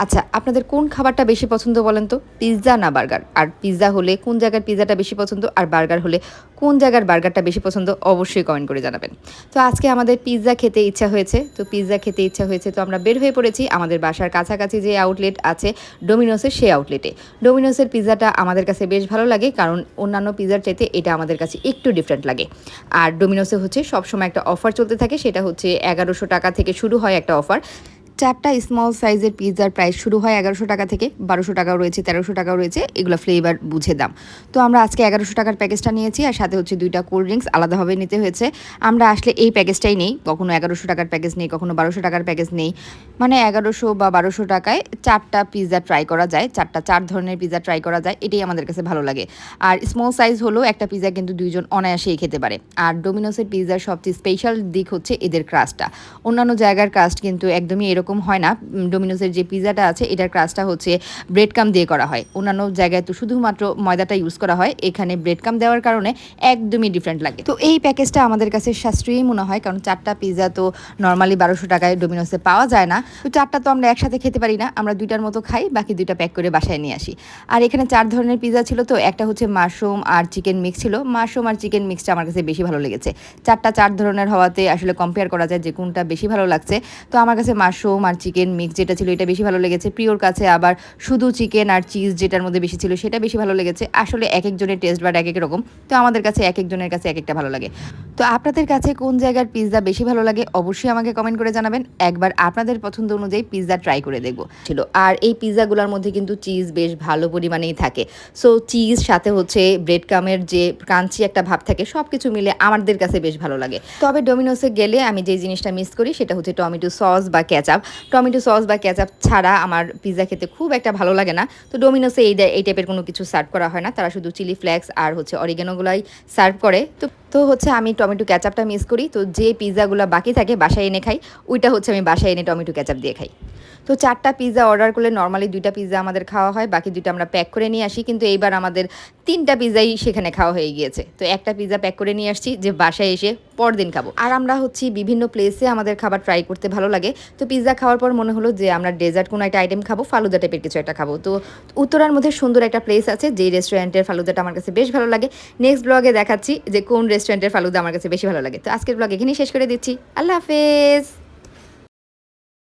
আচ্ছা, আপনাদের কোন খাবারটা বেশি পছন্দ বলেন তো? পিজ্জা না বার্গার? আর পিজ্জা হলে কোন জায়গার পিজ্জাটা বেশি পছন্দ? আর বার্গার হলে কোন জায়গার বার্গারটা বেশি পছন্দ? অবশ্যই কমেন্ট করে জানাবেন। তো আজকে আমাদের পিজ্জা খেতে ইচ্ছা হয়েছে। তো আমরা বের হয়ে পড়েছি আমাদের বাসার কাছাকাছি যে আউটলেট আছে ডোমিনোসের সেই আউটলেটে। ডোমিনোসের পিজ্জাটা আমাদের কাছে বেশ ভালো লাগে কারণ অন্যান্য পিজ্জার চাইতে এটা আমাদের কাছে একটু ডিফারেন্ট লাগে। আর ডোমিনোসে হচ্ছে সবসময় একটা অফার চলতে থাকে, সেটা হচ্ছে ৳১১০০ থেকে শুরু হয় একটা অফার। ৪টা স্মল সাইজের পিৎজার প্রাইস শুরু হয় ৳১১০০ থেকে, ৳১২০০ রয়েছে, ৳১৩০০ রয়েছে, এগুলো ফ্লেভার বুঝে দাম। তো আমরা আজকে ৳১১০০ প্যাকেজটা নিয়েছি আর সাথে হচ্ছে ২টা কোল্ড ড্রিঙ্কস আলাদাভাবে নিতে হয়েছে। আমরা আসলে এই প্যাকেজটাই নেই, কখনো ৳১১০০ প্যাকেজ নেই, কখনো ৳১২০০ প্যাকেজ নেই। মানে ১১০০ বা ৳১২০০ 4টা পিৎজা ট্রাই করা যায়, ৪ ধরনের পিৎজা ট্রাই করা যায়, এটাই আমাদের কাছে ভালো লাগে। আর স্মল সাইজ হলেও একটা পিৎজা কিন্তু ২ জন অনায়াসেই খেতে পারে। আর ডোমিনোসের পিৎজার সবচেয়ে স্পেশাল দিক হচ্ছে এদের ক্রাস্টটা। অন্যান্য জায়গার ক্রাস্ট কিন্তু একদমই এরকম হয় না। ডোমিনোসের যে পিৎজাটা আছে এটার ক্রাস্টটা হচ্ছে ব্রেড কাম দিয়ে করা হয়। অন্যান্য জায়গায় তো শুধুমাত্র ময়দাটা ইউজ করা হয়, এখানে ব্রেড কাম দেওয়ার কারণে একদমই ডিফারেন্ট লাগে। তো এই প্যাকেজটা আমাদের কাছে সাশ্রয়ী মনে হয় কারণ 4টা পিৎজা তো নর্মালি ৳১২০০ ডোমিনোসে পাওয়া যায় না। তো 4টা তো আমরা একসাথে খেতে পারি না, আমরা 2টার মতো খাই, বাকি 2টা প্যাক করে বাসায় নিয়ে আসি। আর এখানে 4 ধরনের পিৎজা ছিল, তো একটা হচ্ছে মাশরুম আর চিকেন মিক্স ছিল। মাশরুম আর চিকেন মিক্সটা আমার কাছে বেশি ভালো লেগেছে। 4টা 4 ধরনের হওয়াতে আসলে কম্পেয়ার করা যায় যে কোনটা বেশি ভালো লাগছে। তো আমার কাছে মাশরুম আর চিকেন মিক্স যেটা ছিল এটা বেশি ভালো লেগেছে। প্রিয়র কাছে আবার শুধু চিকেন আর চিজ যেটার মধ্যে বেশি ছিল সেটা বেশি ভালো লেগেছে। আসলে একেকজনের টেস্ট বাড একেক রকম। তো আমাদের কাছে একেকজনের কাছে একেকটা ভালো লাগে। তো আপনাদের কাছে কোন জায়গার পিৎজা বেশি ভালো লাগে অবশ্যই আমাকে কমেন্ট করে জানাবেন। একবার আপনাদের পছন্দ অনুযায়ী পিৎজা ট্রাই করে দেখব ছিল। আর এই পিৎজাগুলোর মধ্যে কিন্তু চিজ বেশ ভালো পরিমাণেই থাকে। সো চিজ সাথে হচ্ছে ব্রেড কামের যে ক্রাঞ্চি একটা ভাব থাকে, সব কিছু মিলে আমাদের কাছে বেশ ভালো লাগে। তবে ডোমিনোসে গেলে আমি যে জিনিসটা মিস করি সেটা হচ্ছে টমেটো সস বা কেচাপ। টমেটো সস বা কেচাপ ছাড়া আমার পিৎজা খেতে খুব একটা ভালো লাগে না। তো ডোমিনোসে এই টাইপের কোনো কিছু সার্ভ করা হয় না, তারা শুধু চিলি ফ্লেক্স আর হচ্ছে অরিগানোগুলাই সার্ভ করে। তো হচ্ছে আমি টমেটো ক্যাচাপটা মিস করি। তো যে পিৎজাগুলো বাকি থাকে বাসায় এনে খাই, ওইটা হচ্ছে আমি বাসায় এনে টমেটো ক্যাচাপ দিয়ে খাই। তো 4টা পিৎজা অর্ডার করলে নর্মালি 2টা পিৎজা আমাদের খাওয়া হয়, বাকি 2টা আমরা প্যাক করে নিয়ে আসি। কিন্তু এইবার আমাদের 3টা পিৎজাই সেখানে খাওয়া হয়ে গিয়েছে। তো একটা পিৎজা প্যাক করে নিয়ে আসছি যে বাসায় এসে পরদিন খাবো। আর আমরা হচ্ছে বিভিন্ন প্লেসে আমাদের খাবার ট্রাই করতে ভালো লাগে। তো পিৎজা খাওয়ার পর মনে হলো যে আমরা ডেজার্ট কোনো একটা আইটেম খাবো, ফালুদা টাইপের কিছু একটা খাবো। তো উত্তরার মধ্যে সুন্দর একটা প্লেস আছে যেই রেস্টুরেন্টের ফালুদাটা আমার কাছে বেশ ভালো লাগে। নেক্সট ব্লগে দেখাচ্ছি যে কোন রেস্টুরেন্টের ফালুদা আমার কাছে বেশি ভালো লাগে। তো আজকের ব্লগ এখানেই শেষ করে দিচ্ছি। আল্লাহ হাফেজ।